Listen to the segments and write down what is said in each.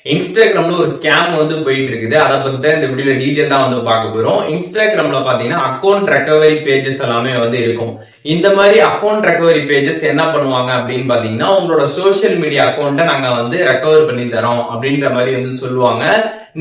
இன்ஸ்டாகிராம்ல ஒரு ஸ்கேம் வந்து போயிட்டு இருக்குது. அதை பத்தி தான் இந்த வீடியோல டீடைலா வந்து பார்க்க போறோம். இன்ஸ்டாகிராம்ல பாத்தீங்கன்னா அக்கௌண்ட் ரெக்கவரி பேஜஸ் எல்லாமே வந்து இருக்கும். இந்த மாதிரி அக்கௌண்ட் ரெக்கவரி பேஜஸ் என்ன பண்ணுவாங்க அப்படின்னு பாத்தீங்கன்னா, உங்களோட சோசியல் மீடியா அக்கௌண்ட்டை நாங்க வந்து ரெக்கவர் பண்ணி தரோம் அப்படின்ற மாதிரி வந்து சொல்லுவாங்க.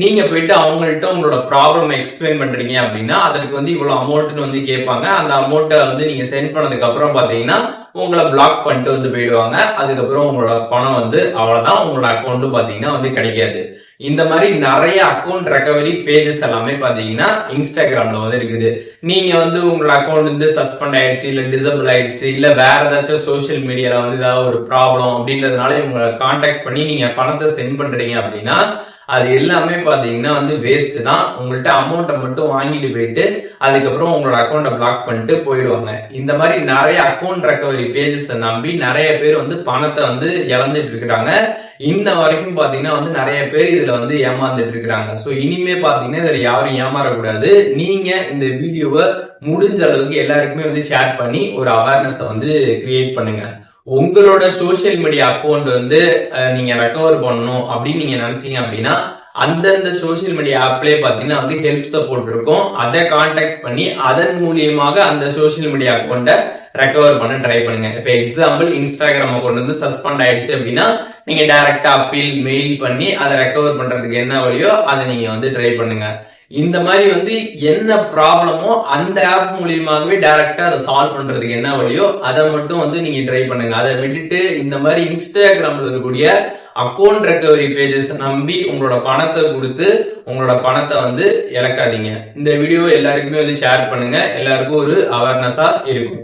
நீங்க போயிட்டு அவங்கள்ட்ட உங்களோட ப்ராப்ளம் எக்ஸ்பிளைன் பண்றீங்க அப்படின்னா அதற்கு வந்து இவ்வளவு அமௌண்ட்னு வந்து கேட்பாங்க. அந்த அமௌண்ட்டை வந்து நீங்க சென்ட் பண்ணதுக்கு அப்புறம் பாத்தீங்கன்னா உங்களை பிளாக் பண்ணிட்டு வந்து போயிடுவாங்க. அதுக்கப்புறம் உங்களோட பணம் வந்து அவ்வளவுதான், உங்களோட அக்கௌண்ட் பாத்தீங்கன்னா வந்து கிடைக்காது. இந்த மாதிரி நிறைய அக்கௌண்ட் ரெக்கவரி பேஜஸ் எல்லாமே பாத்தீங்கன்னா இன்ஸ்டாகிராம்ல வந்து இருக்குது. நீங்க வந்து உங்களோட அக்கௌண்ட் வந்து சஸ்பெண்ட் ஆயிடுச்சு, இல்ல டிசபிள் ஆயிடுச்சு, இல்ல வேற ஏதாச்சும் சோசியல் மீடியால வந்து ஏதாவது ஒரு ப்ராப்ளம் அப்படின்றதுனால இவங்களை கான்டாக்ட் பண்ணி நீங்க பணத்தை சென்ட் பண்றீங்க அப்படின்னா அது எல்லாமே பாத்தீங்கன்னா வந்து வேஸ்ட் தான். உங்கள்ட்ட அமௌண்ட்டை மட்டும் வாங்கிட்டு போயிட்டு அதுக்கப்புறம் உங்களோட அக்கௌண்ட்டை பிளாக் பண்ணிட்டு போயிடுவாங்க. இந்த மாதிரி நிறைய அக்கௌண்ட் ரெக்கவரி பேஜஸ் நம்பி நிறைய பேர் வந்து பணத்தை வந்து இழந்துட்டு இருக்கிறாங்க. இன்ன வரைக்கும் பாத்தீங்கன்னா வந்து நிறைய பேர் இதுல வந்து ஏமாந்துட்டு இருக்கிறாங்க. சோ இனிமே பாத்தீங்கன்னா இதுல யாரும் ஏமாறக்கூடாது. நீங்க இந்த வீடியோவை முடிஞ்ச அளவுக்கு எல்லாருக்குமே வந்து ஷேர் பண்ணி ஒரு அவேர்னஸ் வந்து கிரியேட் பண்ணுங்க. உங்களோட சோசியல் மீடியா அக்கௌண்ட் வந்து நீங்க ரெக்கவர் பண்ணணும் அப்படின்னு நீங்க நினைச்சீங்க அப்படின்னா அந்தந்த சோசியல் மீடியா ஆப்லயே பாத்தீங்கன்னா வந்து ஹெல்ப் சப்போர்ட் இருக்கும். அதை கான்டாக்ட் பண்ணி அதன் மூலியமாக அந்த சோசியல் மீடியா அக்கௌண்ட்டை ரெக்கவர் பண்ண ட்ரை பண்ணுங்க. இப்ப எக்ஸாம்பிள் இன்ஸ்டாகிராம் அக்கௌண்ட் வந்து சஸ்பெண்ட் ஆயிடுச்சு அப்படின்னா நீங்க டைரக்டா அப்பீல் மெயில் பண்ணி அதை ரெக்கவர் பண்றதுக்கு என்ன வழியோ அதை நீங்க வந்து ட்ரை பண்ணுங்க. இந்த மாதிரி வந்து என்ன ப்ராப்ளமோ அந்த ஆப் மூலியமாகவே டைரக்டா அதை சால்வ் பண்றதுக்கு என்ன வழியோ அதை மட்டும் வந்து நீங்க ட்ரை பண்ணுங்க. அதை விட்டுட்டு இந்த மாதிரி இன்ஸ்டாகிராம்ல இருக்கக்கூடிய அக்கௌண்ட் ரெக்கவரி பேஜஸ் நம்பி உங்களோட பணத்தை கொடுத்து உங்களோட பணத்தை வந்து இழக்காதீங்க. இந்த வீடியோ எல்லாருக்குமே வந்து ஷேர் பண்ணுங்க. எல்லாருக்கும் ஒரு அவேர்னஸா இருக்கும்.